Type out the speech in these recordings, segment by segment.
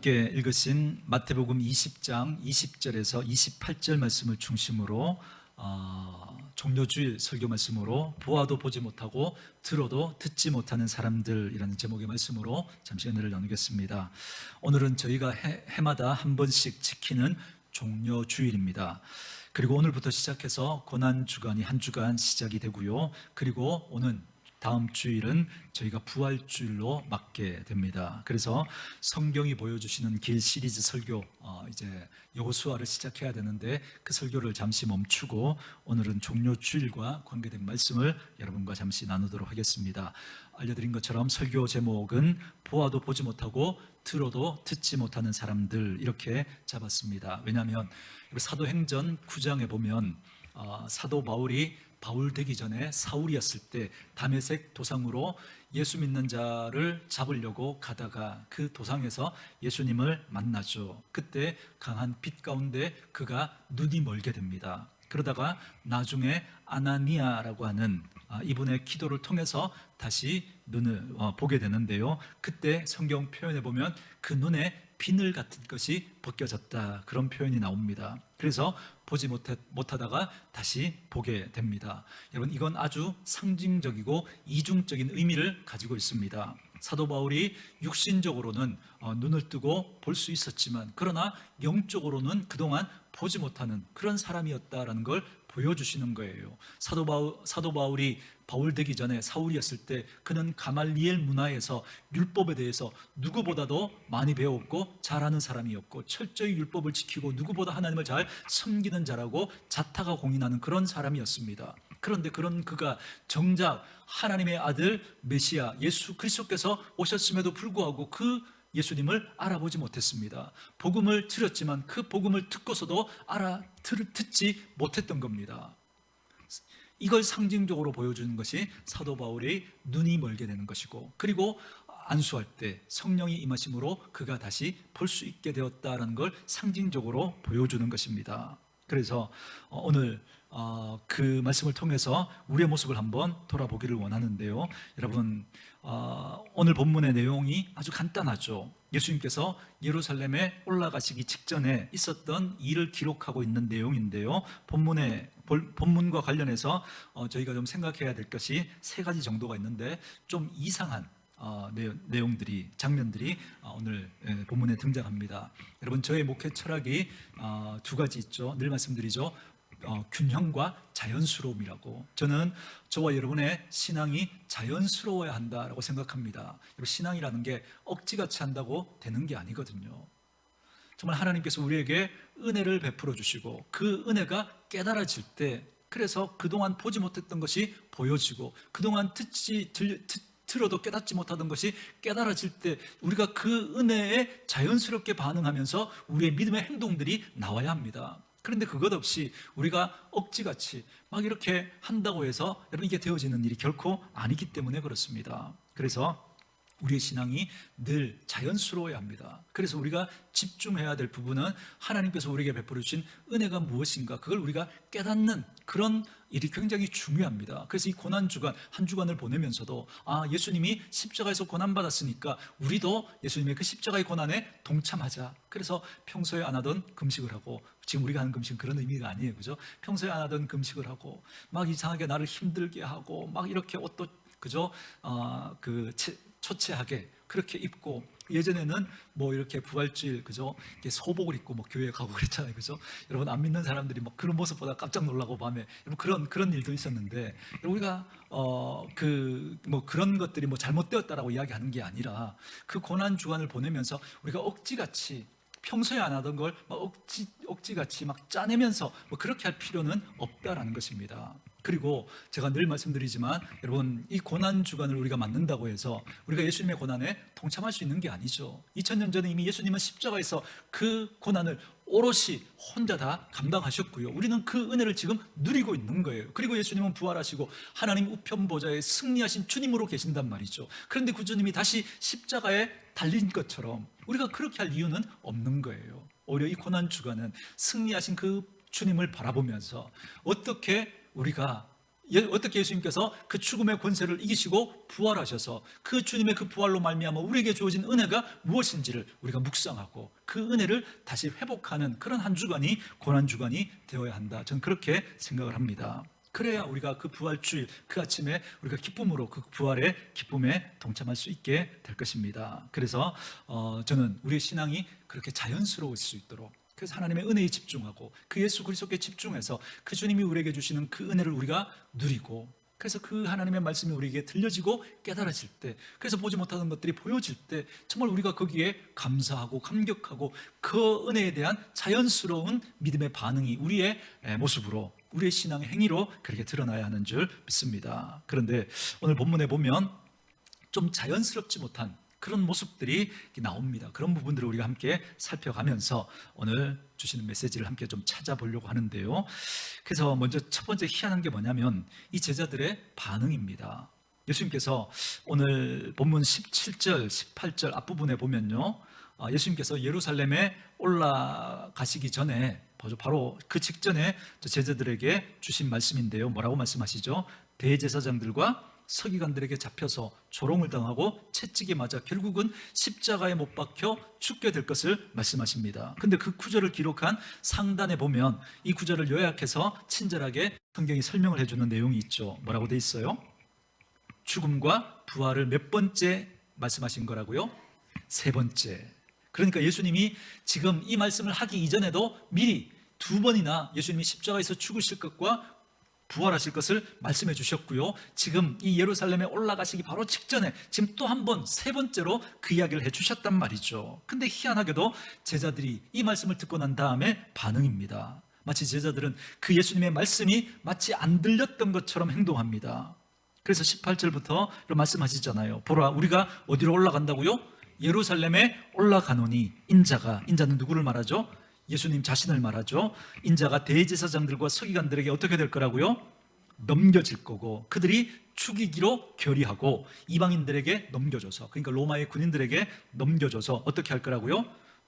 함께 읽으신 마태복음 20장 20절에서 28절 말씀을 중심으로 종료주일 설교 말씀으로 보아도 보지 못하고 들어도 듣지 못하는 사람들이라는 제목의 말씀으로 잠시 은혜를 나누겠습니다. 오늘은 저희가 해마다 한 번씩 지키는 종료주일입니다. 그리고 오늘부터 시작해서 고난주간이 한 주간 시작이 되고요. 그리고 오는 다음 주일은 저희가 부활주일로 맞게 됩니다. 그래서 성경이 보여주시는 길 시리즈 설교 이제 여호수아를 시작해야 되는데 그 설교를 잠시 멈추고 오늘은 종료주일과 관계된 말씀을 여러분과 잠시 나누도록 하겠습니다. 알려드린 것처럼 설교 제목은 보아도 보지 못하고 들어도 듣지 못하는 사람들 이렇게 잡았습니다. 왜냐하면 사도행전 9장에 보면 사도 바울이 바울 되기 전에 사울이었을 때 다메섹 도상으로 예수 믿는 자를 잡으려고 가다가 그 도상에서 예수님을 만나죠. 그때 강한 빛 가운데 그가 눈이 멀게 됩니다. 그러다가 나중에 아나니아라고 하는 이분의 기도를 통해서 다시 눈을 보게 되는데요. 그때 성경 표현에 보면 그 눈에 비늘 같은 것이 벗겨졌다, 그런 표현이 나옵니다. 그래서 보지 못하다가 다시 보게 됩니다. 여러분, 이건 아주 상징적이고 이중적인 의미를 가지고 있습니다. 사도 바울이 육신적으로는 눈을 뜨고 볼 수 있었지만 그러나 영적으로는 그동안 보지 못하는 그런 사람이었다라는 걸 보여주시는 거예요. 사도 바울이 바울 되기 전에 사울이었을 때 그는 가말리엘 문화에서 율법에 대해서 누구보다도 많이 배웠고 잘하는 사람이었고 철저히 율법을 지키고 누구보다 하나님을 잘 섬기는 자라고 자타가 공인하는 그런 사람이었습니다. 그런데 그런 그가 정작 하나님의 아들 메시아 예수 그리스도께서 오셨음에도 불구하고 그 예수님을 알아보지 못했습니다. 복음을 들었지만 그 복음을 듣고서도 듣지 못했던 겁니다. 이걸 상징적으로 보여주는 것이 사도 바울의 눈이 멀게 되는 것이고, 그리고 안수할 때 성령이 임하심으로 그가 다시 볼 수 있게 되었다는 걸 상징적으로 보여주는 것입니다. 그래서 오늘 그 말씀을 통해서 우리의 모습을 한번 돌아보기를 원하는데요. 여러분, 오늘 본문의 내용이 아주 간단하죠. 예수님께서 예루살렘에 올라가시기 직전에 있었던 일을 기록하고 있는 내용인데요. 본문과 관련해서 저희가 좀 생각해야 될 것이 세 가지 정도가 있는데 좀 이상한 내용들이, 장면들이 오늘 본문에 등장합니다. 여러분, 저의 목회 철학이 두 가지 있죠. 늘 말씀드리죠. 균형과 자연스러움이라고. 저는 저와 여러분의 신앙이 자연스러워야 한다라고 생각합니다. 여러분, 신앙이라는 게 억지같이 한다고 되는 게 아니거든요. 정말 하나님께서 우리에게 은혜를 베풀어 주시고 그 은혜가 깨달아질 때, 그래서 그동안 보지 못했던 것이 보여지고 그동안 들어도 깨닫지 못하던 것이 깨달아질 때 우리가 그 은혜에 자연스럽게 반응하면서 우리의 믿음의 행동들이 나와야 합니다. 그런데 그것 없이 우리가 억지같이 막 이렇게 한다고 해서 여러분 이게 되어지는 일이 결코 아니기 때문에 그렇습니다. 그래서 우리의 신앙이 늘 자연스러워야 합니다. 그래서 우리가 집중해야 될 부분은 하나님께서 우리에게 베풀어 주신 은혜가 무엇인가, 그걸 우리가 깨닫는 그런 일이 굉장히 중요합니다. 그래서 이 고난주간, 한 주간을 보내면서도 예수님이 십자가에서 고난받았으니까 우리도 예수님의 그 십자가의 고난에 동참하자. 그래서 평소에 안 하던 금식을 하고, 지금 우리가 하는 금식은 그런 의미가 아니에요, 그죠? 평소에 안 하던 금식을 하고 막 이상하게 나를 힘들게 하고 막 이렇게 옷도 그죠? 초췌하게 그렇게 입고, 예전에는 뭐 이렇게 부활주일 그죠? 이렇게 소복을 입고 뭐 교회 가고 그랬잖아요, 그죠? 여러분, 안 믿는 사람들이 막 그런 모습 보다 깜짝 놀라고 밤에 그런 일도 있었는데, 우리가 그런 것들이 뭐 잘못되었다라고 이야기하는 게 아니라 그 고난 주간을 보내면서 우리가 억지같이 평소에 안 하던 걸 막 억지같이 막 짜내면서 뭐 그렇게 할 필요는 없다라는 것입니다. 그리고 제가 늘 말씀드리지만 여러분, 이 고난 주간을 우리가 맞는다고 해서 우리가 예수님의 고난에 동참할 수 있는 게 아니죠. 2000년 전에 이미 예수님은 십자가에서 그 고난을 오롯이 혼자 다 감당하셨고요. 우리는 그 은혜를 지금 누리고 있는 거예요. 그리고 예수님은 부활하시고 하나님 우편 보좌에 승리하신 주님으로 계신단 말이죠. 그런데 그 주님이 다시 십자가에 달린 것처럼 우리가 그렇게 할 이유는 없는 거예요. 오히려 이 고난 주간은 승리하신 그 주님을 바라보면서 어떻게 우리가 어떻게 예수님께서 그 죽음의 권세를 이기시고 부활하셔서 그 주님의 그 부활로 말미암아 우리에게 주어진 은혜가 무엇인지를 우리가 묵상하고 그 은혜를 다시 회복하는 그런 한 주간이 고난 주간이 되어야 한다. 저는 그렇게 생각을 합니다. 그래야 우리가 그 부활주일 그 아침에 우리가 기쁨으로 그 부활의 기쁨에 동참할 수 있게 될 것입니다. 그래서 저는 우리의 신앙이 그렇게 자연스러울 수 있도록, 그래서 하나님의 은혜에 집중하고 그 예수 그리스도께 집중해서 그 주님이 우리에게 주시는 그 은혜를 우리가 누리고, 그래서 그 하나님의 말씀이 우리에게 들려지고 깨달아질 때, 그래서 보지 못하는 것들이 보여질 때 정말 우리가 거기에 감사하고 감격하고 그 은혜에 대한 자연스러운 믿음의 반응이 우리의 모습으로, 우리의 신앙의 행위로 그렇게 드러나야 하는 줄 믿습니다. 그런데 오늘 본문에 보면 좀 자연스럽지 못한 그런 모습들이 나옵니다. 그런 부분들을 우리가 함께 살펴가면서 오늘 주시는 메시지를 함께 좀 찾아보려고 하는데요. 그래서 먼저 첫 번째 희한한 게 뭐냐면 이 제자들의 반응입니다. 예수님께서 오늘 본문 17절, 18절 앞부분에 보면요, 예수님께서 예루살렘에 올라가시기 전에 바로 그 직전에 제자들에게 주신 말씀인데요. 뭐라고 말씀하시죠? 대제사장들과 서기관들에게 잡혀서 조롱을 당하고 채찍에 맞아 결국은 십자가에 못 박혀 죽게 될 것을 말씀하십니다. 근데 그 구절을 기록한 상단에 보면 이 구절을 요약해서 친절하게 성경이 설명을 해주는 내용이 있죠. 뭐라고 돼 있어요? 죽음과 부활을 몇 번째 말씀하신 거라고요? 세 번째. 그러니까 예수님이 지금 이 말씀을 하기 이전에도 미리 두 번이나 예수님이 십자가에서 죽으실 것과 부활하실 것을 말씀해 주셨고요, 지금 이 예루살렘에 올라가시기 바로 직전에 지금 또 한 번, 세 번째로 그 이야기를 해 주셨단 말이죠. 근데 희한하게도 제자들이 이 말씀을 듣고 난 다음에 반응입니다. 마치 제자들은 그 예수님의 말씀이 마치 안 들렸던 것처럼 행동합니다. 그래서 18절부터 말씀하시잖아요. 보라, 우리가 어디로 올라간다고요? 예루살렘에 올라가노니, 인자는 누구를 말하죠? 예수님 자신을 말하죠. 인자가 대제사장들과 서기관들에게 어떻게 될 거라고요? 넘겨질 거고, 그들이 죽이기로 결의하고 이방인들에게 넘겨줘서, 그러니까 로마의 군인들에게 넘겨줘서 어떻게 할 거라고요?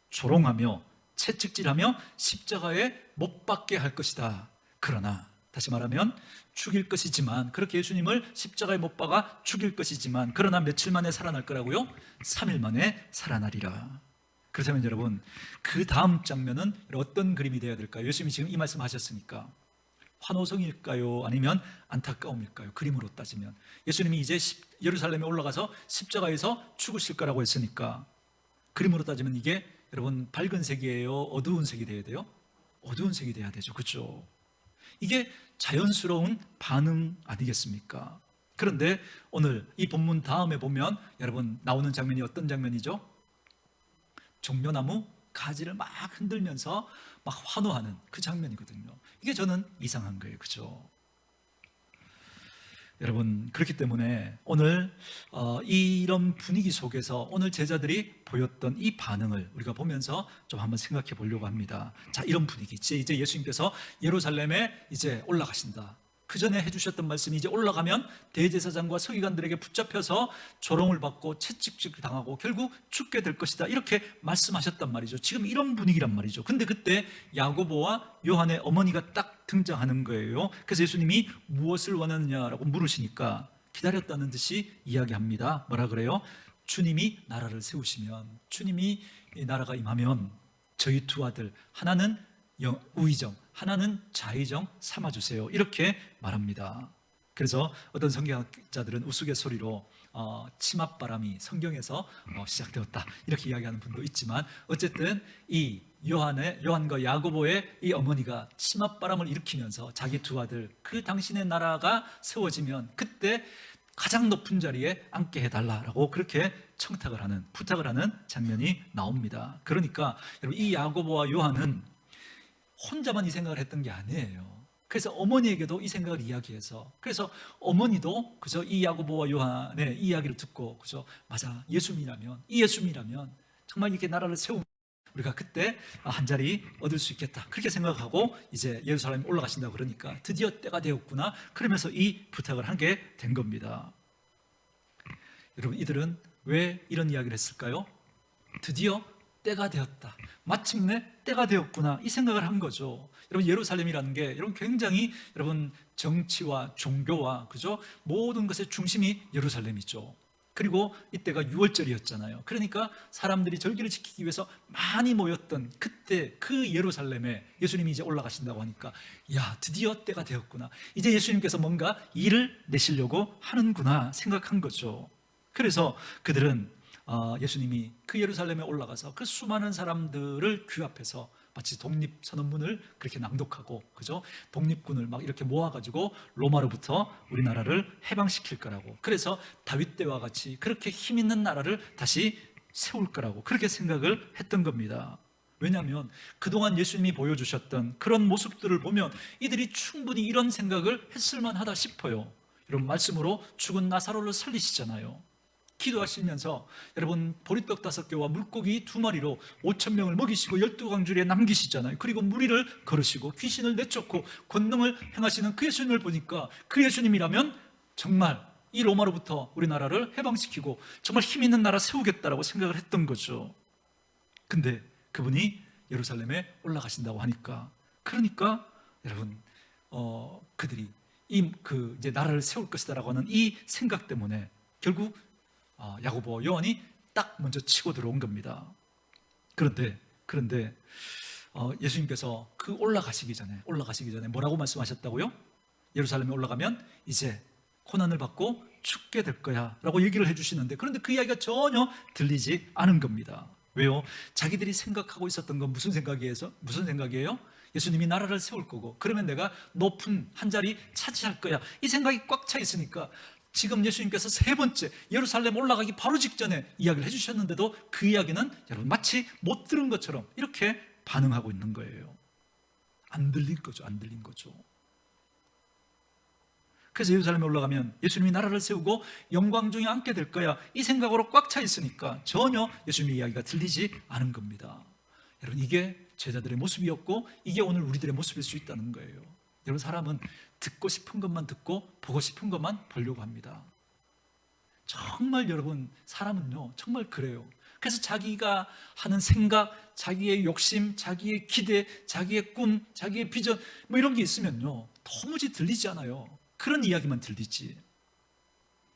조롱하며 채찍질하며 십자가에 못 박게 할 것이다. 그러나 다시 말하면 죽일 것이지만, 그렇게 예수님을 십자가에 못 박아 죽일 것이지만, 그러나 며칠 만에 살아날 거라고요? 3일 만에 살아나리라. 그렇다면 여러분, 그 다음 장면은 어떤 그림이 되어야 될까요? 예수님이 지금 이 말씀 하셨으니까 환호성일까요? 아니면 안타까움일까요? 그림으로 따지면 예수님이 이제 예루살렘에 올라가서 십자가에서 죽으실 거라고 했으니까 그림으로 따지면 이게 여러분 밝은 색이에요? 어두운 색이 돼야 돼요? 어두운 색이 돼야 되죠. 그렇죠? 이게 자연스러운 반응 아니겠습니까? 그런데 오늘 이 본문 다음에 보면 여러분 나오는 장면이 어떤 장면이죠? 종려나무 가지를 막 흔들면서 막 환호하는 그 장면이거든요. 이게 저는 이상한 거예요. 그죠? 여러분, 그렇기 때문에 오늘 이런 분위기 속에서 오늘 제자들이 보였던 이 반응을 우리가 보면서 좀 한번 생각해 보려고 합니다. 자, 이런 분위기. 이제 예수님께서 예루살렘에 이제 올라가신다. 그 전에 해주셨던 말씀이 이제 올라가면 대제사장과 서기관들에게 붙잡혀서 조롱을 받고 채찍질 당하고 결국 죽게 될 것이다, 이렇게 말씀하셨단 말이죠. 지금 이런 분위기란 말이죠. 근데 그때 야고보와 요한의 어머니가 딱 등장하는 거예요. 그래서 예수님이 무엇을 원하느냐라고 물으시니까 기다렸다는 듯이 이야기합니다. 뭐라 그래요? 주님이 나라를 세우시면, 주님이 나라가 임하면 저희 두 아들, 하나는 우의정, 하나는 좌의정 삼아주세요, 이렇게 말합니다. 그래서 어떤 성경학자들은 우스갯소리로 치맛바람이 성경에서 시작되었다, 이렇게 이야기하는 분도 있지만, 어쨌든 이 요한과 야고보의 이 어머니가 치맛바람을 일으키면서 자기 두 아들, 그 당신의 나라가 세워지면 그때 가장 높은 자리에 앉게 해달라라고 그렇게 청탁을 하는, 부탁을 하는 장면이 나옵니다. 그러니까 여러분, 이 야고보와 요한은 혼자만 이 생각을 했던 게 아니에요. 그래서 어머니에게도 이 생각을 이야기해서, 그래서 어머니도 그저 이 야고보와 요한의 이야기를 듣고, 그저 맞아, 예수님이라면, 이 예수님이라면 정말 이렇게 나라를 세우면 우리가 그때 한 자리 얻을 수 있겠다, 그렇게 생각하고 이제 예루살렘에 올라가신다고 그러니까 드디어 때가 되었구나, 그러면서 이 부탁을 하게 된 겁니다. 여러분, 이들은 왜 이런 이야기를 했을까요? 드디어 때가 되었다, 마침내 때가 되었구나, 이 생각을 한 거죠. 여러분 예루살렘이라는 게 여러분 굉장히 여러분 정치와 종교와 그죠? 모든 것의 중심이 예루살렘이죠. 그리고 이때가 6월절이었잖아요. 그러니까 사람들이 절기를 지키기 위해서 많이 모였던 그때 그 예루살렘에 예수님이 이제 올라가신다고 하니까 야, 드디어 때가 되었구나. 이제 예수님께서 뭔가 일을 내시려고 하는구나 생각한 거죠. 그래서 그들은 예수님이 그 예루살렘에 올라가서 그 수많은 사람들을 규합해서 마치 독립선언문을 그렇게 낭독하고 그죠? 독립군을 막 이렇게 모아가지고 로마로부터 우리나라를 해방시킬 거라고, 그래서 다윗 때와 같이 그렇게 힘 있는 나라를 다시 세울 거라고 그렇게 생각을 했던 겁니다. 왜냐하면 그동안 예수님이 보여주셨던 그런 모습들을 보면 이들이 충분히 이런 생각을 했을 만하다 싶어요. 이런 말씀으로 죽은 나사로를 살리시잖아요. 기도하시면서 여러분 보리떡 5개와 물고기 2마리로 5,000명을 먹이시고 12광주리에 남기시잖아요. 그리고 무리를 걸으시고 귀신을 내쫓고 권능을 행하시는 그 예수님을 보니까 그 예수님이라면 정말 이 로마로부터 우리나라를 해방시키고 정말 힘 있는 나라 세우겠다라고 생각을 했던 거죠. 근데 그분이 예루살렘에 올라가신다고 하니까, 그러니까 여러분 그들이 이제 나라를 세울 것이다라고 하는 이 생각 때문에 결국 야고보 요한이 딱 먼저 치고 들어온 겁니다. 그런데 예수님께서 그 올라가시기 전에 뭐라고 말씀하셨다고요? 예루살렘에 올라가면 이제 고난을 받고 죽게 될 거야 라고 얘기를 해주시는데, 그런데 그 이야기가 전혀 들리지 않은 겁니다. 왜요? 자기들이 생각하고 있었던 건 무슨 생각이에요? 예수님이 나라를 세울 거고 그러면 내가 높은 한 자리 차지할 거야, 이 생각이 꽉 차 있으니까 지금 예수님께서 3번째 예루살렘 올라가기 바로 직전에 이야기를 해주셨는데도 그 이야기는 여러분 마치 못 들은 것처럼 이렇게 반응하고 있는 거예요. 안 들린 거죠. 그래서 예루살렘에 올라가면 예수님이 나라를 세우고 영광 중에 앉게 될 거야, 이 생각으로 꽉 차 있으니까 전혀 예수님의 이야기가 들리지 않은 겁니다. 여러분 이게 제자들의 모습이었고 이게 오늘 우리들의 모습일 수 있다는 거예요. 여러분 사람은 듣고 싶은 것만 듣고 보고 싶은 것만 보려고 합니다. 정말 여러분 사람은요 정말 그래요. 그래서 자기가 하는 생각, 자기의 욕심, 자기의 기대, 자기의 꿈, 자기의 비전 뭐 이런 게 있으면요 도무지 들리지 않아요. 그런 이야기만 들리지.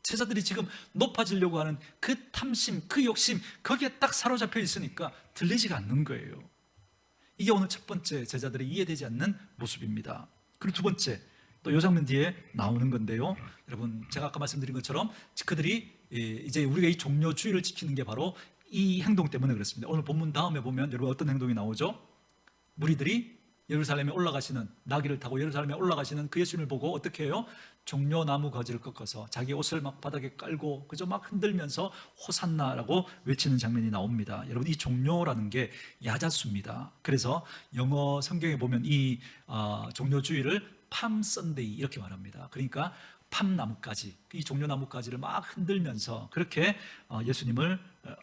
제자들이 지금 높아지려고 하는 그 탐심, 그 욕심 거기에 딱 사로잡혀 있으니까 들리지가 않는 거예요. 이게 오늘 첫 번째 제자들이 이해되지 않는 모습입니다. 그리고 두 번째, 또 이 장면 뒤에 나오는 건데요. 여러분 제가 아까 말씀드린 것처럼 그들이 이제 우리가 이 종료주의를 지키는 게 바로 이 행동 때문에 그렇습니다. 오늘 본문 다음에 보면 여러분 어떤 행동이 나오죠? 무리들이 예루살렘에 올라가시는, 나귀를 타고 예루살렘에 올라가시는 그 예수님을 보고 어떻게 해요? 종려나무 가지를 꺾어서 자기 옷을 막 바닥에 깔고 그저 막 흔들면서 호산나라고 외치는 장면이 나옵니다. 여러분 이 종려라는 게 야자수입니다. 그래서 영어 성경에 보면 이 종려주의를 팜 선데이 이렇게 말합니다. 그러니까 팜나무가지, 이 종려나무가지를 막 흔들면서 그렇게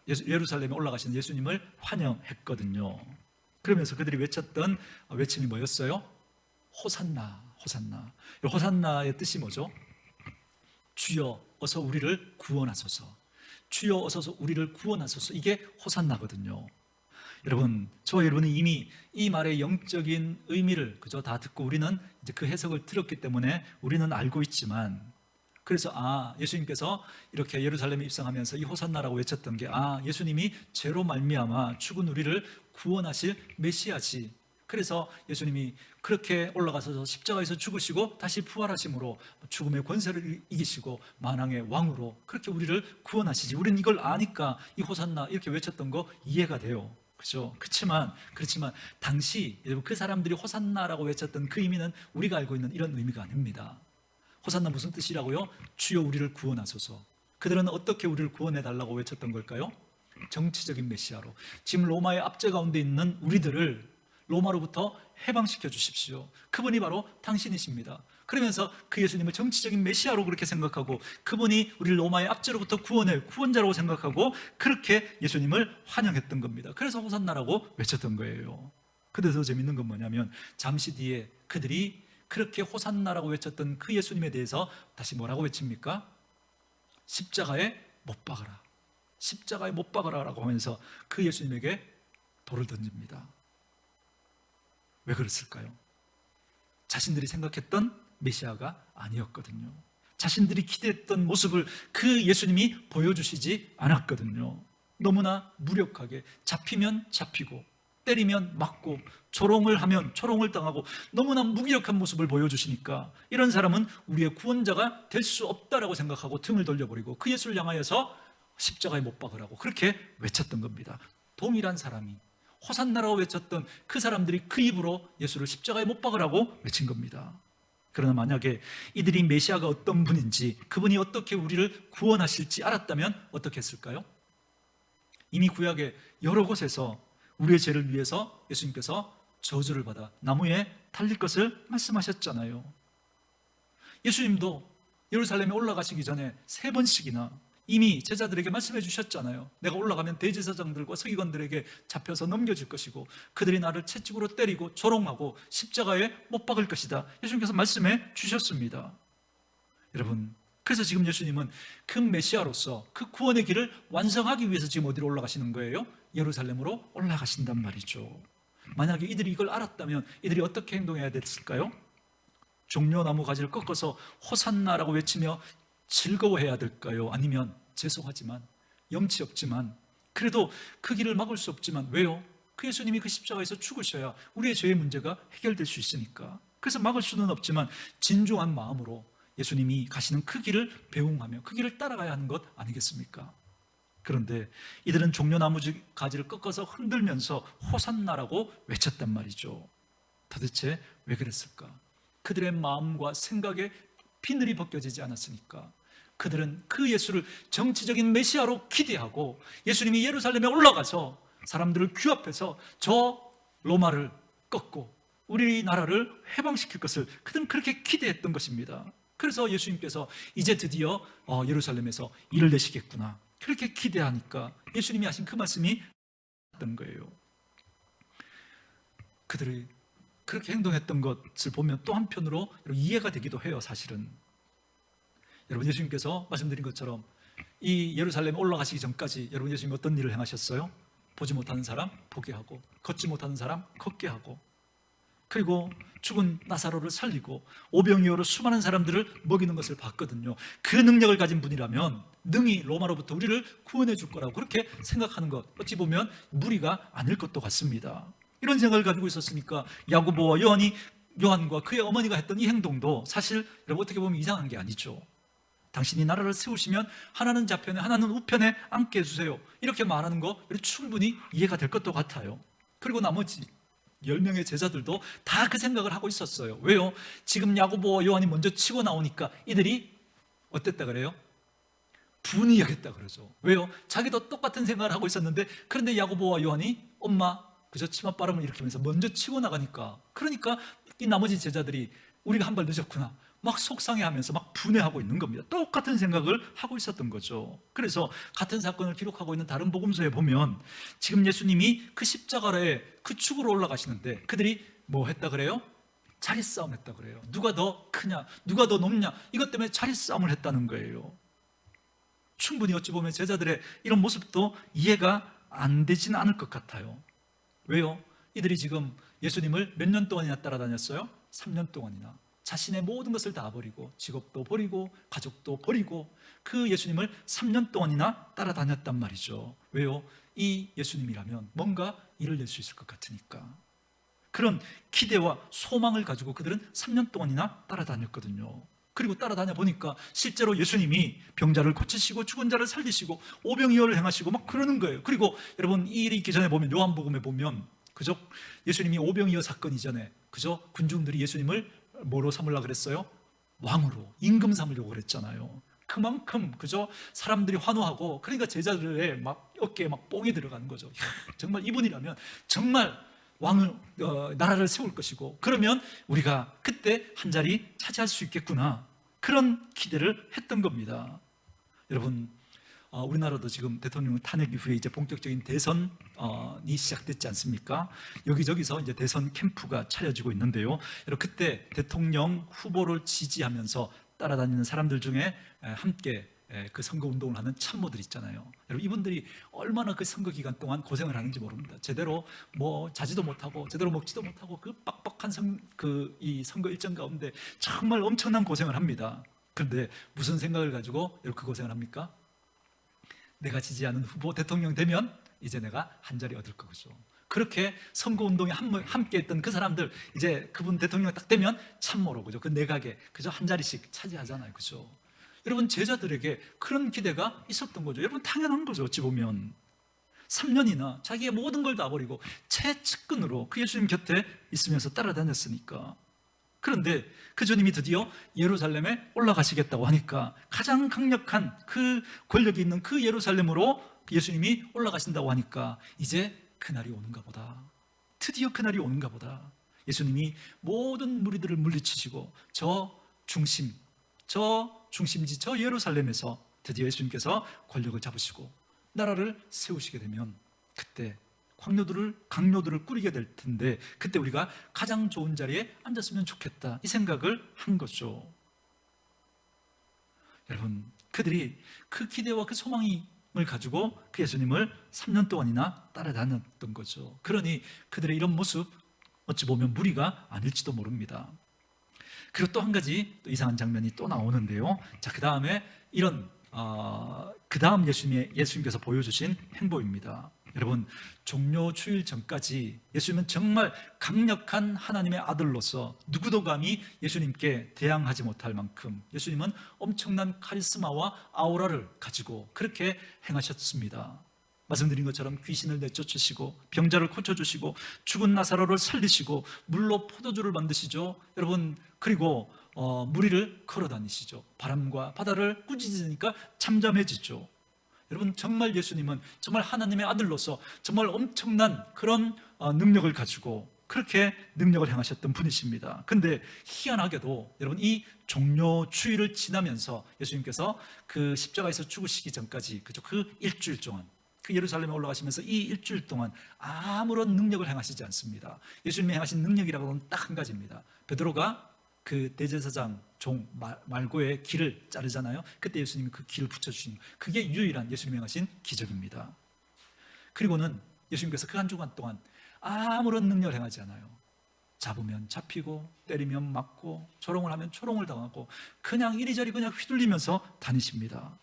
예루살렘에 올라가시는 예수님을 환영했거든요. 그러면서 그들이 외쳤던 외침이 뭐였어요? 호산나, 호산나. 호산나의 뜻이 뭐죠? 주여 어서 우리를 구원하소서. 주여 어서 우리를 구원하소서. 이게 호산나거든요. 여러분, 저와 여러분은 이미 이 말의 영적인 의미를 그저 다 듣고 우리는 이제 그 해석을 들었기 때문에 우리는 알고 있지만, 그래서 예수님께서 이렇게 예루살렘에 입성하면서 이 호산나라고 외쳤던 게 예수님이 죄로 말미암아 죽은 우리를 구원하실 메시아지. 그래서 예수님이 그렇게 올라가서 십자가에서 죽으시고 다시 부활하심으로 죽음의 권세를 이기시고 만왕의 왕으로 그렇게 우리를 구원하시지. 우리는 이걸 아니까 이 호산나 이렇게 외쳤던 거 이해가 돼요. 그렇죠? 그렇지만 당시 그 사람들이 호산나라고 외쳤던 그 의미는 우리가 알고 있는 이런 의미가 아닙니다. 호산나 무슨 뜻이라고요? 주여 우리를 구원하소서. 그들은 어떻게 우리를 구원해 달라고 외쳤던 걸까요? 정치적인 메시아로, 지금 로마의 압제 가운데 있는 우리들을 로마로부터 해방시켜 주십시오. 그분이 바로 당신이십니다. 그러면서 그 예수님을 정치적인 메시아로 그렇게 생각하고 그분이 우리를 로마의 압제로부터 구원할 구원자라고 생각하고 그렇게 예수님을 환영했던 겁니다. 그래서 호산나라고 외쳤던 거예요. 근데 더 재밌는 건 뭐냐면 잠시 뒤에 그들이 그렇게 호산나라고 외쳤던 그 예수님에 대해서 다시 뭐라고 외칩니까? 십자가에 못 박아라, 십자가에 못 박아라라고 하면서 그 예수님에게 돌을 던집니다. 왜 그랬을까요? 자신들이 생각했던 메시아가 아니었거든요. 자신들이 기대했던 모습을 그 예수님이 보여주시지 않았거든요. 너무나 무력하게 잡히면 잡히고 때리면 맞고 조롱을 하면 조롱을 당하고 너무나 무기력한 모습을 보여주시니까 이런 사람은 우리의 구원자가 될 수 없다라고 생각하고 등을 돌려버리고 그 예수를 향하여서 십자가에 못 박으라고 그렇게 외쳤던 겁니다. 동일한 사람이 호산나라고 외쳤던 그 사람들이 그 입으로 예수를 십자가에 못 박으라고 외친 겁니다. 그러나 만약에 이들이 메시아가 어떤 분인지 그분이 어떻게 우리를 구원하실지 알았다면 어떻게 했을까요? 이미 구약의 여러 곳에서 우리의 죄를 위해서 예수님께서 저주를 받아 나무에 달릴 것을 말씀하셨잖아요. 예수님도 예루살렘에 올라가시기 전에 3번씩이나 이미 제자들에게 말씀해 주셨잖아요. 내가 올라가면 대제사장들과 서기관들에게 잡혀서 넘겨질 것이고 그들이 나를 채찍으로 때리고 조롱하고 십자가에 못 박을 것이다. 예수님께서 말씀해 주셨습니다. 여러분, 그래서 지금 예수님은 그 메시아로서 그 구원의 길을 완성하기 위해서 지금 어디로 올라가시는 거예요? 예루살렘으로 올라가신단 말이죠. 만약에 이들이 이걸 알았다면 이들이 어떻게 행동해야 됐을까요? 종려나무 가지를 꺾어서 호산나라고 외치며 즐거워해야 될까요? 아니면 죄송하지만 염치 없지만 그래도 그 길을 막을 수 없지만 왜요? 그 예수님이 그 십자가에서 죽으셔야 우리의 죄의 문제가 해결될 수 있으니까 그래서 막을 수는 없지만 진중한 마음으로 예수님이 가시는 그 길을 배웅하며 그 길을 따라가야 하는 것 아니겠습니까? 그런데 이들은 종려나무 가지를 꺾어서 흔들면서 호산나라고 외쳤단 말이죠. 도대체 왜 그랬을까? 그들의 마음과 생각에 비늘이 벗겨지지 않았으니까 그들은 그 예수를 정치적인 메시아로 기대하고 예수님이 예루살렘에 올라가서 사람들을 규합해서 저 로마를 꺾고 우리나라를 해방시킬 것을 그들은 그렇게 기대했던 것입니다. 그래서 예수님께서 이제 드디어 예루살렘에서 일을 내시겠구나 그렇게 기대하니까 예수님이 하신 그 말씀이 던 거예요. 그들이 그렇게 행동했던 것을 보면 또 한편으로 이해가 되기도 해요. 사실은 여러분, 예수님께서 말씀드린 것처럼 이 예루살렘에 올라가시기 전까지 여러분 예수님이 어떤 일을 행하셨어요? 보지 못하는 사람 보게 하고 걷지 못하는 사람 걷게 하고 그리고 죽은 나사로를 살리고 오병이어로 수많은 사람들을 먹이는 것을 봤거든요. 그 능력을 가진 분이라면 능히 로마로부터 우리를 구원해 줄 거라고 그렇게 생각하는 것 어찌 보면 무리가 아닐 것도 같습니다. 이런 생각을 가지고 있었으니까 야고보와 요한과 그의 어머니가 했던 이 행동도 사실 여러분 어떻게 보면 이상한 게 아니죠. 당신이 나라를 세우시면 하나는 좌편에 하나는 우편에 앉게 해주세요 이렇게 말하는 거 충분히 이해가 될 것도 같아요. 그리고 나머지 10명의 제자들도 다 그 생각을 하고 있었어요. 왜요? 지금 야고보와 요한이 먼저 치고 나오니까 이들이 어땠다 그래요? 분이 여겼다 그러죠. 왜요? 자기도 똑같은 생각을 하고 있었는데 그런데 야고보와 요한이 엄마 그저 치맛바람을 일으키면서 먼저 치고 나가니까 그러니까 이 나머지 제자들이 우리가 한 발 늦었구나 막 속상해하면서 막 분해하고 있는 겁니다. 똑같은 생각을 하고 있었던 거죠. 그래서 같은 사건을 기록하고 있는 다른 복음서에 보면 지금 예수님이 그 십자가에 그 축으로 올라가시는데 그들이 뭐 했다 그래요? 자리싸움 했다 그래요. 누가 더 크냐 누가 더 높냐 이것 때문에 자리싸움을 했다는 거예요. 충분히 어찌 보면 제자들의 이런 모습도 이해가 안 되지는 않을 것 같아요. 왜요? 이들이 지금 예수님을 몇 년 동안이나 따라다녔어요? 3년 동안이나 자신의 모든 것을 다 버리고 직업도 버리고 가족도 버리고 그 예수님을 3년 동안이나 따라다녔단 말이죠. 왜요? 이 예수님이라면 뭔가 일을 낼 수 있을 것 같으니까 그런 기대와 소망을 가지고 그들은 3년 동안이나 따라다녔거든요. 그리고 따라다녀 보니까 실제로 예수님이 병자를 고치시고 죽은 자를 살리시고 오병이어를 행하시고 막 그러는 거예요. 그리고 여러분 이 일이 있기 전에 보면 요한복음에 보면 그저 예수님이 오병이어 사건 이전에 그저 군중들이 예수님을 뭐로 삼으려고 그랬어요? 왕으로 임금 삼으려고 그랬잖아요. 그만큼 그저 사람들이 환호하고 그러니까 제자들의 막 어깨에 막 뽕이 들어가는 거죠. 야, 정말 이분이라면 정말 왕을 나라를 세울 것이고 그러면 우리가 그때 한 자리 차지할 수 있겠구나 그런 기대를 했던 겁니다. 여러분 우리나라도 지금 대통령 탄핵 이후에 이제 본격적인 대선이 시작됐지 않습니까? 여기저기서 이제 대선 캠프가 차려지고 있는데요. 여러분 그때 대통령 후보를 지지하면서 따라다니는 사람들 중에 함께 그 선거 운동을 하는 참모들 있잖아요. 여러분, 이분들이 얼마나 그 선거 기간 동안 고생을 하는지 모릅니다. 제대로 뭐 자지도 못하고 제대로 먹지도 못하고 그 빡빡한 이 선거 일정 가운데 정말 엄청난 고생을 합니다. 그런데 무슨 생각을 가지고 이렇게 고생을 합니까? 내가 지지하는 후보 대통령 되면 이제 내가 한 자리 얻을 거죠. 그렇게 선거운동에 함께 했던 그 사람들, 이제 그분 대통령 딱 되면 참모로, 그죠? 그 내각에 그저 한 자리씩 차지하잖아요, 그죠? 여러분, 제자들에게 그런 기대가 있었던 거죠. 여러분, 당연한 거죠. 어찌 보면 3년이나 자기의 모든 걸 다 버리고 최측근으로 그 예수님 곁에 있으면서 따라다녔으니까. 그런데 그 주님이 드디어 예루살렘에 올라가시겠다고 하니까 가장 강력한 그 권력이 있는 그 예루살렘으로 예수님이 올라가신다고 하니까 이제 그날이 오는가 보다. 드디어 그날이 오는가 보다. 예수님이 모든 무리들을 물리치시고 저 중심지 저 예루살렘에서 드디어 예수님께서 권력을 잡으시고 나라를 세우시게 되면 그때 강요들을 꾸리게 될 텐데 그때 우리가 가장 좋은 자리에 앉았으면 좋겠다, 이 생각을 한 거죠. 여러분, 그들이 그 기대와 그 소망을 가지고 그 예수님을 3년 동안이나 따라다녔던 거죠. 그러니 그들의 이런 모습, 어찌 보면 무리가 아닐지도 모릅니다. 그리고 또 한 가지 또 이상한 장면이 또 나오는데요. 자, 그 다음에 그 다음 예수님께서 보여주신 행보입니다. 여러분, 종료 주일 전까지 예수님은 정말 강력한 하나님의 아들로서 누구도 감히 예수님께 대항하지 못할 만큼 예수님은 엄청난 카리스마와 아우라를 가지고 그렇게 행하셨습니다. 말씀드린 것처럼 귀신을 내쫓으시고 병자를 고쳐주시고 죽은 나사로를 살리시고 물로 포도주를 만드시죠. 여러분, 그리고 무리를 걸어다니시죠. 바람과 바다를 꾸짖으니까 잠잠해지죠. 여러분, 정말 예수님은 정말 하나님의 아들로서 정말 엄청난 그런 능력을 가지고 그렇게 능력을 행하셨던 분이십니다. 그런데 희한하게도 여러분, 이 종료 주일을 지나면서 예수님께서 그 십자가에서 죽으시기 전까지, 그죠? 그 일주일 동안, 그 예루살렘에 올라가시면서 이 일주일 동안 아무런 능력을 행하시지 않습니다. 예수님이 행하신 능력이라고 하면 딱 한 가지입니다. 베드로가 그 대제사장 종 말고의 길을 자르잖아요. 그때 예수님이 그 길을 붙여주신, 그게 유일한 예수님이 행하신 기적입니다. 그리고는 예수님께서 그 한 주간 동안 아무런 능력을 행하지 않아요. 잡으면 잡히고 때리면 맞고 조롱을 하면 조롱을 당하고 그냥 이리저리 그냥 휘둘리면서 다니십니다.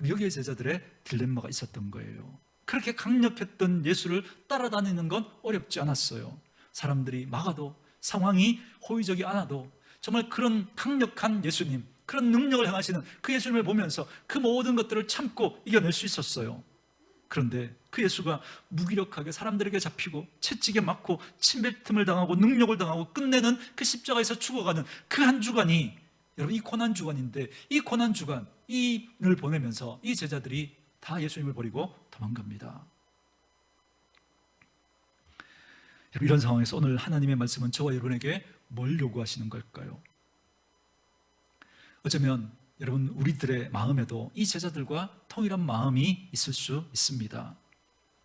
여기에 제자들의 딜레마가 있었던 거예요. 그렇게 강력했던 예수를 따라다니는 건 어렵지 않았어요. 사람들이 막아도, 상황이 호의적이 않아도 정말 그런 강력한 예수님, 그런 능력을 행하시는 그 예수님을 보면서 그 모든 것들을 참고 이겨낼 수 있었어요. 그런데 그 예수가 무기력하게 사람들에게 잡히고 채찍에 맞고 침뱉음을 당하고 능력을 당하고 끝내는 그 십자가에서 죽어가는 그 한 주간이, 여러분, 이 고난 주간인데 이 고난 주간, 이를 보내면서 이 제자들이 다 예수님을 버리고 도망갑니다. 이런 상황에서 오늘 하나님의 말씀은 저와 여러분에게 뭘 요구하시는 걸까요? 어쩌면 여러분, 우리들의 마음에도 이 제자들과 동일한 마음이 있을 수 있습니다.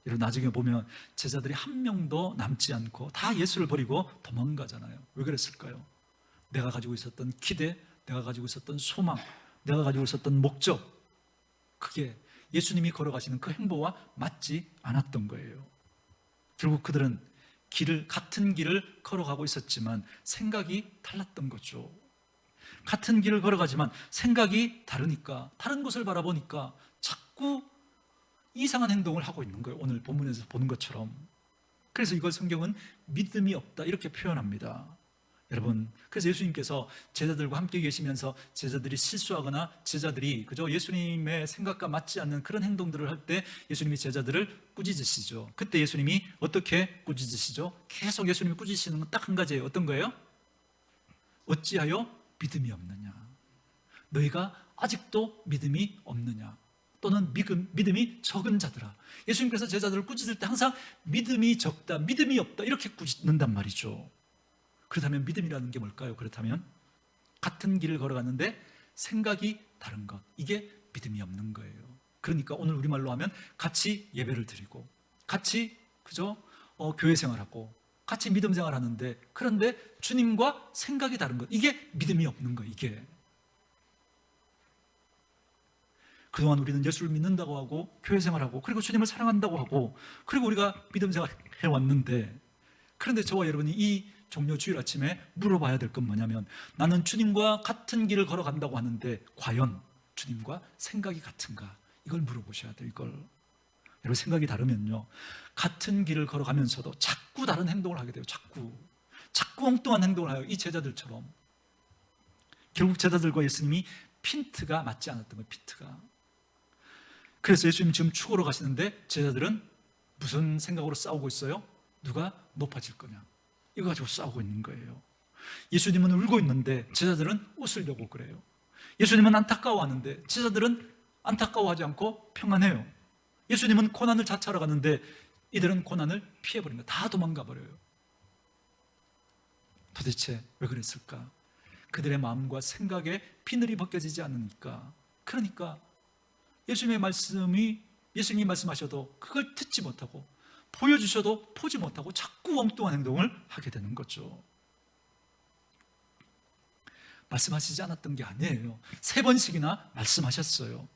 여러분, 나중에 보면 제자들이 한 명도 남지 않고 다 예수를 버리고 도망가잖아요. 왜 그랬을까요? 내가 가지고 있었던 기대, 내가 가지고 있었던 소망, 내가 가지고 있었던 목적, 그게 예수님이 걸어가시는 그 행보와 맞지 않았던 거예요. 결국 그들은 같은 길을 걸어가고 있었지만 생각이 달랐던 거죠. 같은 길을 걸어가지만 생각이 다르니까, 다른 곳을 바라보니까 자꾸 이상한 행동을 하고 있는 거예요. 오늘 본문에서 보는 것처럼. 그래서 이걸 성경은 믿음이 없다, 이렇게 표현합니다. 여러분, 그래서 예수님께서 제자들과 함께 계시면서 제자들이 실수하거나 제자들이 그저 예수님의 생각과 맞지 않는 그런 행동들을 할 때 예수님이 제자들을 꾸짖으시죠. 그때 예수님이 어떻게 꾸짖으시죠? 계속 예수님이 꾸짖으시는 건 딱 한 가지예요. 어떤 거예요? 어찌하여 믿음이 없느냐? 너희가 아직도 믿음이 없느냐? 또는 믿음이 적은 자들아. 예수님께서 제자들을 꾸짖을 때 항상 믿음이 적다, 믿음이 없다, 이렇게 꾸짖는단 말이죠. 그렇다면 믿음이라는 게 뭘까요? 그렇다면 같은 길을 걸어갔는데 생각이 다른 것, 이게 믿음이 없는 거예요. 그러니까 오늘 우리말로 하면 같이 예배를 드리고 같이 그저 교회 생활하고 같이 믿음 생활하는데, 그런데 주님과 생각이 다른 것, 이게 믿음이 없는 거예요. 이게 그동안 우리는 예수를 믿는다고 하고 교회 생활하고 그리고 주님을 사랑한다고 하고 그리고 우리가 믿음 생활 해왔는데, 그런데 저와 여러분이 이 종려 주일 아침에 물어봐야 될 건 뭐냐면, 나는 주님과 같은 길을 걸어간다고 하는데 과연 주님과 생각이 같은가? 이걸 물어보셔야 돼요. 이걸. 여러분, 생각이 다르면요, 같은 길을 걸어가면서도 자꾸 다른 행동을 하게 돼요. 자꾸 엉뚱한 행동을 해요. 이 제자들처럼. 결국 제자들과 예수님이 핀트가 맞지 않았던 거예요. 핀트가. 그래서 예수님 지금 죽으러 가시는데 제자들은 무슨 생각으로 싸우고 있어요? 누가 높아질 거냐, 이거 가지고 싸우고 있는 거예요. 예수님은 울고 있는데 제자들은 웃으려고 그래요. 예수님은 안타까워하는데 제자들은 안타까워하지 않고 평안해요. 예수님은 고난을 자처하러 가는데 이들은 고난을 피해버립니다. 다 도망가 버려요. 도대체 왜 그랬을까? 그들의 마음과 생각에 비늘이 벗겨지지 않으니까. 그러니까 예수님이 말씀하셔도 그걸 듣지 못하고, 보여주셔도 보지 못하고 자꾸 엉뚱한 행동을 하게 되는 거죠. 말씀하시지 않았던 게 아니에요. 3번씩이나 말씀하셨어요.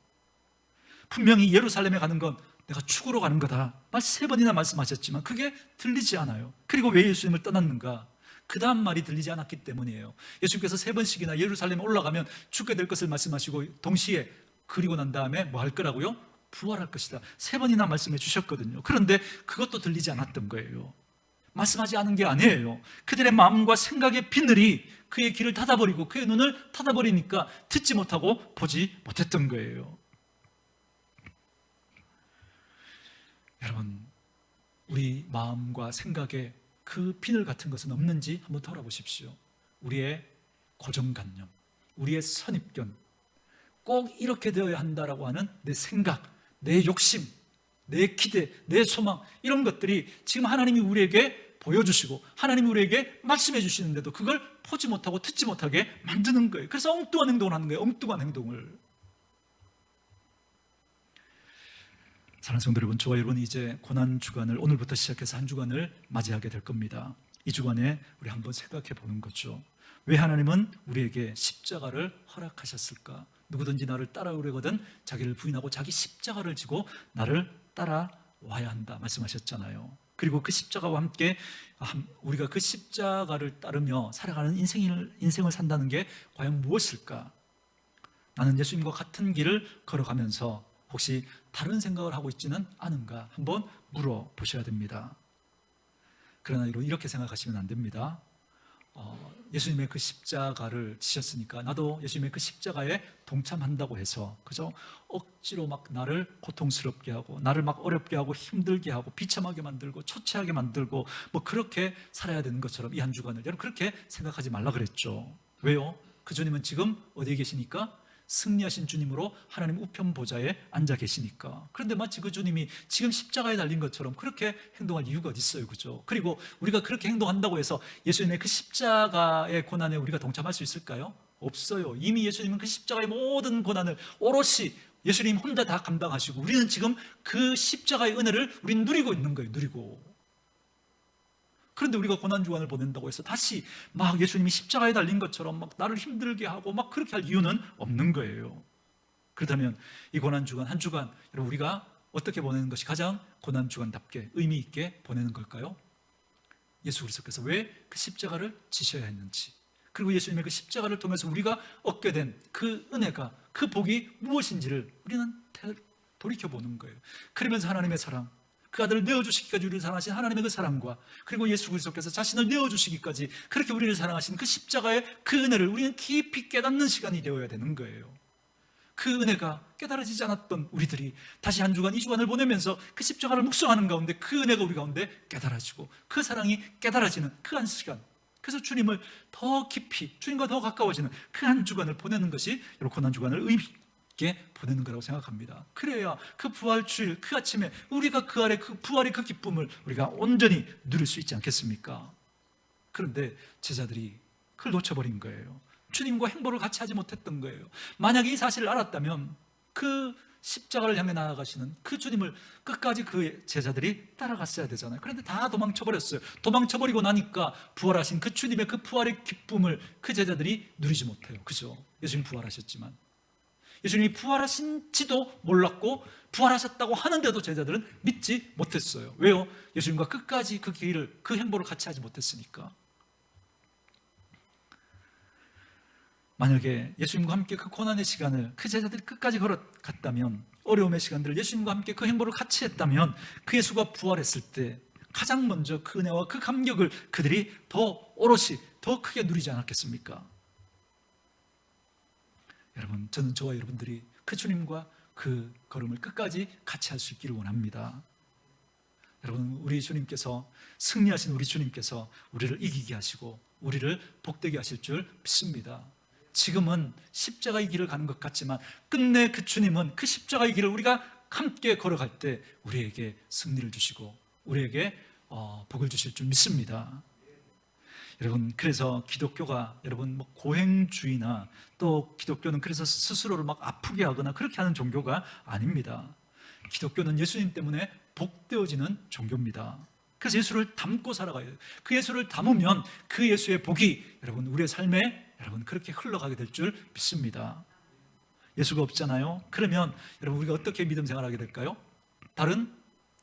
분명히 예루살렘에 가는 건 내가 죽으러 가는 거다, 3번이나 말씀하셨지만 그게 들리지 않아요. 그리고 왜 예수님을 떠났는가? 그 다음 말이 들리지 않았기 때문이에요. 예수님께서 3번씩이나 예루살렘에 올라가면 죽게 될 것을 말씀하시고 동시에 그리고 난 다음에 뭐 할 거라고요? 부활할 것이다, 3번이나 말씀해 주셨거든요. 그런데 그것도 들리지 않았던 거예요. 말씀하지 않은 게 아니에요. 그들의 마음과 생각의 비늘이 그의 귀를 닫아버리고 그의 눈을 닫아버리니까 듣지 못하고 보지 못했던 거예요. 여러분, 우리 마음과 생각에 그 비늘 같은 것은 없는지 한번 돌아보십시오. 우리의 고정관념, 우리의 선입견, 꼭 이렇게 되어야 한다라고 하는 내 생각, 내 욕심, 내 기대, 내 소망, 이런 것들이 지금 하나님이 우리에게 보여주시고 하나님이 우리에게 말씀해 주시는데도 그걸 보지 못하고 듣지 못하게 만드는 거예요. 그래서 엉뚱한 행동을 하는 거예요. 엉뚱한 행동을. 사랑하는 성도 여러분, 저와 여러분이 이제 고난주간을, 오늘부터 시작해서 한 주간을 맞이하게 될 겁니다. 이 주간에 우리 한번 생각해 보는 거죠. 왜 하나님은 우리에게 십자가를 허락하셨을까? 누구든지 나를 따라오려거든 자기를 부인하고 자기 십자가를 지고 나를 따라와야 한다 말씀하셨잖아요. 그리고 그 십자가와 함께 우리가 그 십자가를 따르며 살아가는 인생을 산다는 게 과연 무엇일까? 나는 예수님과 같은 길을 걸어가면서 혹시 다른 생각을 하고 있지는 않은가 한번 물어보셔야 됩니다. 그러나 이렇게 생각하시면 안 됩니다. 예수님의 그 십자가를 지셨으니까 나도 예수님의 그 십자가에 동참한다고 해서 그죠? 억지로 막 나를 고통스럽게 하고 나를 막 어렵게 하고 힘들게 하고 비참하게 만들고 초췌하게 만들고 뭐 그렇게 살아야 되는 것처럼 이 한 주간을, 여러분 그렇게 생각하지 말라 그랬죠. 왜요? 그 주님은 지금 어디에 계시니까? 승리하신 주님으로 하나님 우편 보좌에 앉아 계시니까. 그런데 마치 그 주님이 지금 십자가에 달린 것처럼 그렇게 행동할 이유가 어디 있어요, 그죠? 그리고 우리가 그렇게 행동한다고 해서 예수님의 그 십자가의 고난에 우리가 동참할 수 있을까요? 없어요. 이미 예수님은 그 십자가의 모든 고난을 오롯이 예수님 혼자 다 감당하시고 우리는 지금 그 십자가의 은혜를 우리는 누리고 있는 거예요. 누리고. 그런데 우리가 고난주간을 보낸다고 해서 다시 막 예수님이 십자가에 달린 것처럼 막 나를 힘들게 하고 막 그렇게 할 이유는 없는 거예요. 그렇다면 이 고난주간 한 주간 여러분 우리가 어떻게 보내는 것이 가장 고난주간답게 의미 있게 보내는 걸까요? 예수 그리스도께서 왜 그 십자가를 지셔야 했는지, 그리고 예수님의 그 십자가를 통해서 우리가 얻게 된 그 은혜가, 그 복이 무엇인지를 우리는 돌이켜보는 거예요. 그러면서 하나님의 사랑, 그 아들을 내어주시기까지 우리를 사랑하신 하나님의 그 사랑과, 그리고 예수 그리스도께서 자신을 내어주시기까지 그렇게 우리를 사랑하신 그 십자가의 그 은혜를 우리는 깊이 깨닫는 시간이 되어야 되는 거예요. 그 은혜가 깨달아지지 않았던 우리들이 다시 한 주간, 이 주간을 보내면서 그 십자가를 묵상하는 가운데 그 은혜가 우리 가운데 깨달아지고 그 사랑이 깨달아지는 그 한 시간, 그래서 주님을 더 깊이, 주님과 더 가까워지는 그 한 주간을 보내는 것이 여러분 고난주간을 의미 있게 보내는 거라고 생각합니다. 그래야 그 부활주일 그 아침에 우리가 그 아래 그 부활의 그 기쁨을 우리가 온전히 누릴 수 있지 않겠습니까? 그런데 제자들이 그걸 놓쳐버린 거예요. 주님과 행보를 같이 하지 못했던 거예요. 만약에 이 사실을 알았다면 그 십자가를 향해 나아가시는 그 주님을 끝까지 그 제자들이 따라갔어야 되잖아요. 그런데 다 도망쳐버렸어요. 도망쳐버리고 나니까 부활하신 그 주님의 그 부활의 기쁨을 그 제자들이 누리지 못해요. 그죠? 예수님 부활하셨지만 예수님이 부활하신지도 몰랐고 부활하셨다고 하는데도 제자들은 믿지 못했어요. 왜요? 예수님과 끝까지 그 길을, 그 행보를 같이 하지 못했으니까. 만약에 예수님과 함께 그 고난의 시간을 그 제자들이 끝까지 걸어갔다면, 어려움의 시간들을 예수님과 함께 그 행보를 같이 했다면, 그 예수가 부활했을 때 가장 먼저 그 은혜와 그 감격을 그들이 더 오롯이 더 크게 누리지 않았겠습니까? 여러분, 저는 저와 여러분들이 그 주님과 그 걸음을 끝까지 같이 할 수 있기를 원합니다. 여러분, 우리 주님께서, 승리하신 우리 주님께서 우리를 이기게 하시고 우리를 복되게 하실 줄 믿습니다. 지금은 십자가의 길을 가는 것 같지만 끝내 그 주님은 그 십자가의 길을 우리가 함께 걸어갈 때 우리에게 승리를 주시고 우리에게 복을 주실 줄 믿습니다. 여러분, 그래서 기독교가 여러분 뭐 고행주의나 또 기독교는 그래서 스스로를 막 아프게 하거나 그렇게 하는 종교가 아닙니다. 기독교는 예수님 때문에 복되어지는 종교입니다. 그래서 예수를 닮고 살아가야 돼요. 그 예수를 담으면 그 예수의 복이 여러분 우리의 삶에 여러분 그렇게 흘러가게 될 줄 믿습니다. 예수가 없잖아요. 그러면 여러분 우리가 어떻게 믿음 생활하게 될까요? 다른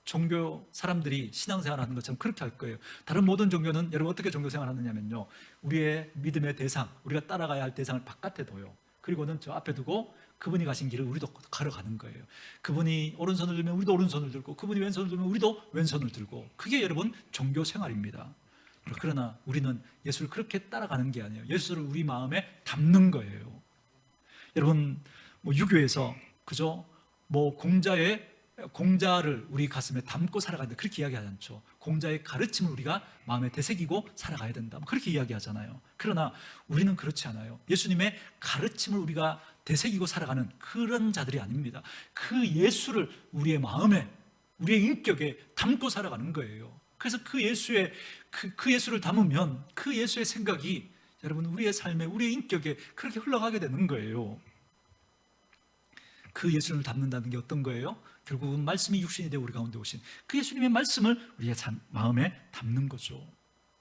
종교 사람들이 신앙생활하는 것처럼 그렇게 할 거예요. 다른 모든 종교는 여러분 어떻게 종교 생활하느냐면요, 우리의 믿음의 대상, 우리가 따라가야 할 대상을 바깥에 둬요. 그리고는 저 앞에 두고 그분이 가신 길을 우리도 걸어가는 거예요. 그분이 오른손을 들면 우리도 오른손을 들고, 그분이 왼손을 들면 우리도 왼손을 들고, 그게 여러분 종교 생활입니다. 그러나 우리는 예수를 그렇게 따라가는 게 아니에요. 예수를 우리 마음에 담는 거예요. 여러분, 뭐 유교에서 그저 뭐 공자를 우리 가슴에 담고 살아간다 그렇게 이야기하지 않죠. 공자의 가르침을 우리가 마음에 되새기고 살아가야 된다 그렇게 이야기하잖아요. 그러나 우리는 그렇지 않아요. 예수님의 가르침을 우리가 되새기고 살아가는 그런 자들이 아닙니다. 그 예수를 우리의 마음에, 우리의 인격에 담고 살아가는 거예요. 그래서 그 예수를 담으면 그 예수의 생각이 여러분 우리의 삶에, 우리의 인격에 그렇게 흘러가게 되는 거예요. 그 예수를 담는다는 게 어떤 거예요? 결국은 말씀이 육신이 되어 우리 가운데 오신 그 예수님의 말씀을 우리의 마음에 담는 거죠.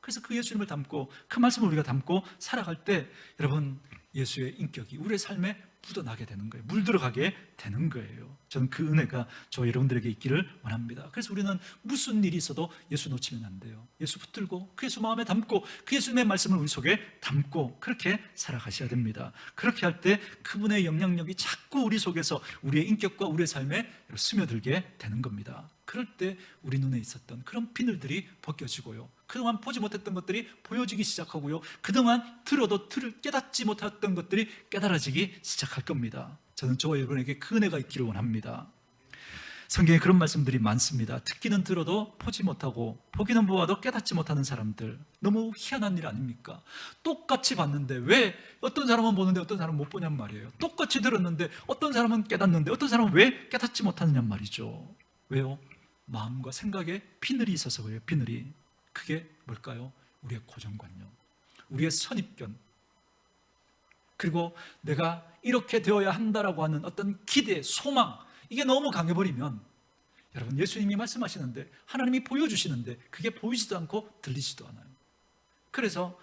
그래서 그 예수님을 담고 그 말씀을 우리가 담고 살아갈 때 여러분 예수의 인격이 우리의 삶에 묻어나게 되는 거예요. 물들어가게 되는 거예요. 저는 그 은혜가 저 여러분들에게 있기를 원합니다. 그래서 우리는 무슨 일이 있어도 예수 놓치면 안 돼요. 예수 붙들고 그 예수 마음에 담고 그 예수님의 말씀을 우리 속에 담고 그렇게 살아가셔야 됩니다. 그렇게 할 때 그분의 영향력이 자꾸 우리 속에서 우리의 인격과 우리의 삶에 스며들게 되는 겁니다. 그럴 때 우리 눈에 있었던 그런 비늘들이 벗겨지고요, 그동안 보지 못했던 것들이 보여지기 시작하고요, 그동안 들어도 깨닫지 못했던 것들이 깨달아지기 시작할 겁니다. 저는 저와 여러분에게 그 은혜가 있기를 원합니다. 성경에 그런 말씀들이 많습니다. 듣기는 들어도 보지 못하고 보기는 보아도 깨닫지 못하는 사람들, 너무 희한한 일 아닙니까? 똑같이 봤는데 왜 어떤 사람은 보는데 어떤 사람은 못 보냔 말이에요. 똑같이 들었는데 어떤 사람은 깨닫는데 어떤 사람은 왜 깨닫지 못하느냐 말이죠. 왜요? 마음과 생각에 비늘이 있어서 그래요. 비늘이. 그게 뭘까요? 우리의 고정관념, 우리의 선입견, 그리고 내가 이렇게 되어야 한다라고 하는 어떤 기대, 소망, 이게 너무 강해버리면 여러분 예수님이 말씀하시는데, 하나님이 보여주시는데 그게 보이지도 않고 들리지도 않아요. 그래서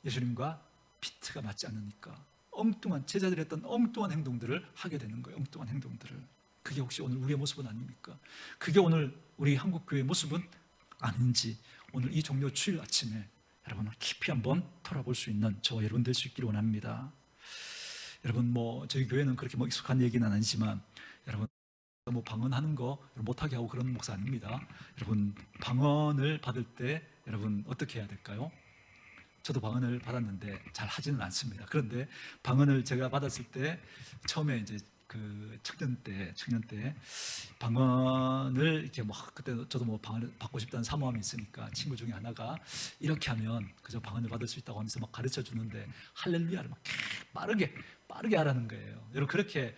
예수님과 피트가 맞지 않으니까 엉뚱한, 제자들이 했던 엉뚱한 행동들을 하게 되는 거예요. 엉뚱한 행동들을. 그게 혹시 오늘 우리의 모습은 아닙니까? 그게 오늘 우리 한국교회의 모습은 아닌지 오늘 이 종료 주일 아침에 여러분을 깊이 한번 돌아볼 수 있는 저와 여러분 될 수 있기를 원합니다. 여러분 뭐 저희 교회는 그렇게 뭐 익숙한 얘기는 아니지만 여러분 뭐 방언하는 거 못하게 하고 그런 목사 아닙니다. 여러분 방언을 받을 때 여러분 어떻게 해야 될까요? 저도 방언을 받았는데 잘 하지는 않습니다. 그런데 방언을 제가 받았을 때 처음에 이제 그 청년 때 방언을 이렇게 뭐 그때 저도 뭐 방언을 받고 싶다는 사모함이 있으니까 친구 중에 하나가 이렇게 하면 그저 방언을 받을 수 있다고 하면서 막 가르쳐 주는데 할렐루야를 막 빠르게 하라는 거예요. 여러분 그렇게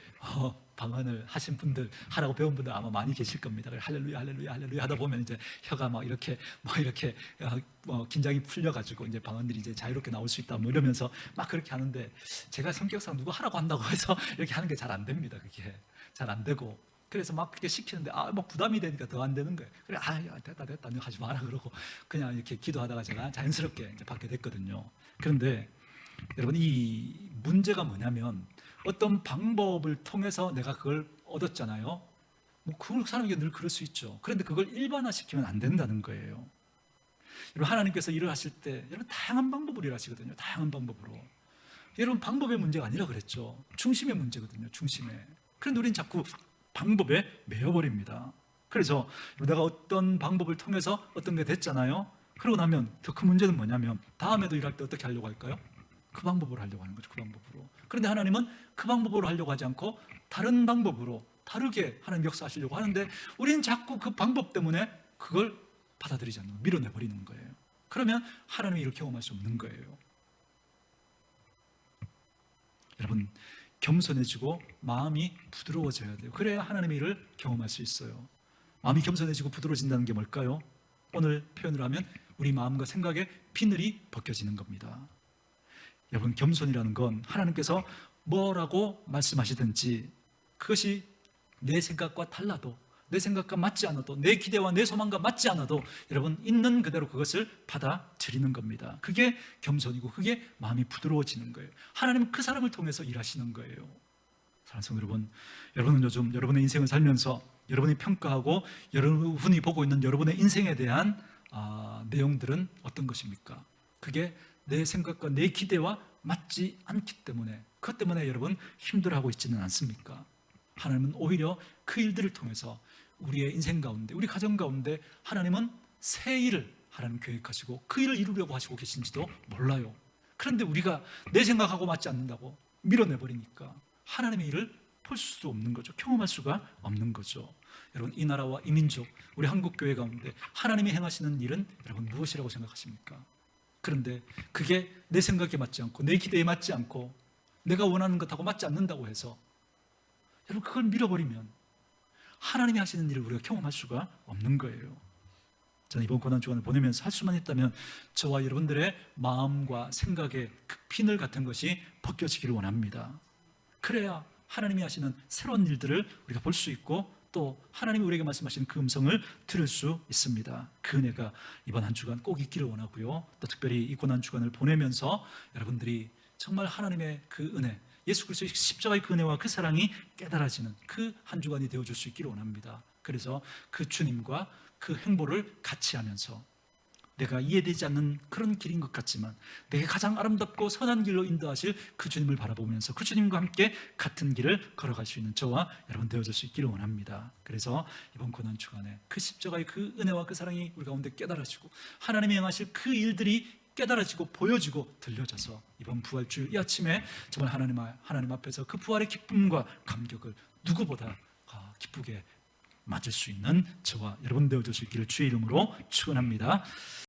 방언을 하신 분들, 하라고 배운 분들 아마 많이 계실 겁니다. 할렐루야 할렐루야 할렐루야 하다 보면 이제 혀가 막 이렇게 긴장이 풀려가지고 이제 방언들이 이제 자유롭게 나올 수 있다 뭐 이러면서 막 그렇게 하는데, 제가 성격상 누구 하라고 한다고 해서 이렇게 하는 게 잘 안 됩니다. 그게 잘 안 되고, 그래서 막 그렇게 시키는데 막 부담이 되니까 더 안 되는 거예요. 그래 야, 됐다 너 하지 마라 그러고 그냥 이렇게 기도하다가 제가 자연스럽게 이제 받게 됐거든요. 그런데 여러분 이 문제가 뭐냐면 어떤 방법을 통해서 내가 그걸 얻었잖아요. 뭐 그걸 사람에게 늘 그럴 수 있죠. 그런데 그걸 일반화시키면 안 된다는 거예요. 여러분, 하나님께서 일을 하실 때 여러분 다양한 방법으로 일하시거든요. 다양한 방법으로. 여러분, 방법의 문제가 아니라 그랬죠. 중심의 문제거든요. 중심에. 그런데 우리는 자꾸 방법에 매여버립니다. 그래서 내가 어떤 방법을 통해서 어떤 게 됐잖아요. 그러고 나면 더 큰 문제는 뭐냐면 다음에도 일할 때 어떻게 하려고 할까요? 그 방법으로 하려고 하는 거죠. 그 방법으로. 그런데 하나님은 그 방법으로 하려고 하지 않고 다른 방법으로 다르게 하나님 역사하시려고 하는데 우리는 자꾸 그 방법 때문에 그걸 받아들이지 않는 거예요. 밀어내버리는 거예요. 그러면 하나님이 이렇게 경험할 수 없는 거예요. 여러분, 겸손해지고 마음이 부드러워져야 돼요. 그래야 하나님의 일을 경험할 수 있어요. 마음이 겸손해지고 부드러워진다는 게 뭘까요? 오늘 표현을 하면 우리 마음과 생각의 비늘이 벗겨지는 겁니다. 여러분, 겸손이라는 건 하나님께서 뭐라고 말씀하시든지 그것이 내 생각과 달라도, 내 생각과 맞지 않아도, 내 기대와 내 소망과 맞지 않아도 여러분 있는 그대로 그것을 받아들이는 겁니다. 그게 겸손이고 그게 마음이 부드러워지는 거예요. 하나님은 그 사람을 통해서 일하시는 거예요. 사랑하는 성도 여러분, 여러분은 요즘 여러분의 인생을 살면서 여러분이 평가하고 여러분이 보고 있는 여러분의 인생에 대한 내용들은 어떤 것입니까? 그게 내 생각과 내 기대와 맞지 않기 때문에, 그것 때문에 여러분 힘들어하고 있지는 않습니까? 하나님은 오히려 그 일들을 통해서 우리의 인생 가운데, 우리 가정 가운데 하나님은 새 일을 하나님 계획하시고 그 일을 이루려고 하시고 계신지도 몰라요. 그런데 우리가 내 생각하고 맞지 않는다고 밀어내버리니까 하나님의 일을 볼 수 없는 거죠. 경험할 수가 없는 거죠. 여러분, 이 나라와 이 민족, 우리 한국교회 가운데 하나님이 행하시는 일은 여러분 무엇이라고 생각하십니까? 그런데 그게 내 생각에 맞지 않고 내 기대에 맞지 않고 내가 원하는 것하고 맞지 않는다고 해서 여러분 그걸 밀어버리면 하나님이 하시는 일을 우리가 경험할 수가 없는 거예요. 저는 이번 고난주간을 보내면서 할 수만 있다면 저와 여러분들의 마음과 생각의 그 비늘 같은 것이 벗겨지기를 원합니다. 그래야 하나님이 하시는 새로운 일들을 우리가 볼 수 있고 또 하나님이 우리에게 말씀하시는 그 음성을 들을 수 있습니다. 그 은혜가 이번 한 주간 꼭 있기를 원하고요. 또 특별히 이 고난주간을 보내면서 여러분들이 정말 하나님의 그 은혜, 예수 그리스도의 십자가의 그 은혜와 그 사랑이 깨달아지는 그 한 주간이 되어줄 수 있기를 원합니다. 그래서 그 주님과 그 행보를 같이 하면서 내가 이해되지 않는 그런 길인 것 같지만 내게 가장 아름답고 선한 길로 인도하실 그 주님을 바라보면서 그 주님과 함께 같은 길을 걸어갈 수 있는 저와 여러분 되어줄 수 있기를 원합니다. 그래서 이번 고난 주간에 그 십자가의 그 은혜와 그 사랑이 우리 가운데 깨달아지고 하나님이 행하실 그 일들이 깨달아지고 보여지고 들려져서 이번 부활주일 이 아침에 정말 하나님 앞에서 그 부활의 기쁨과 감격을 누구보다 기쁘게 맞을 수 있는 저와 여러분 되어줄 수 있기를 주의 이름으로 축원합니다.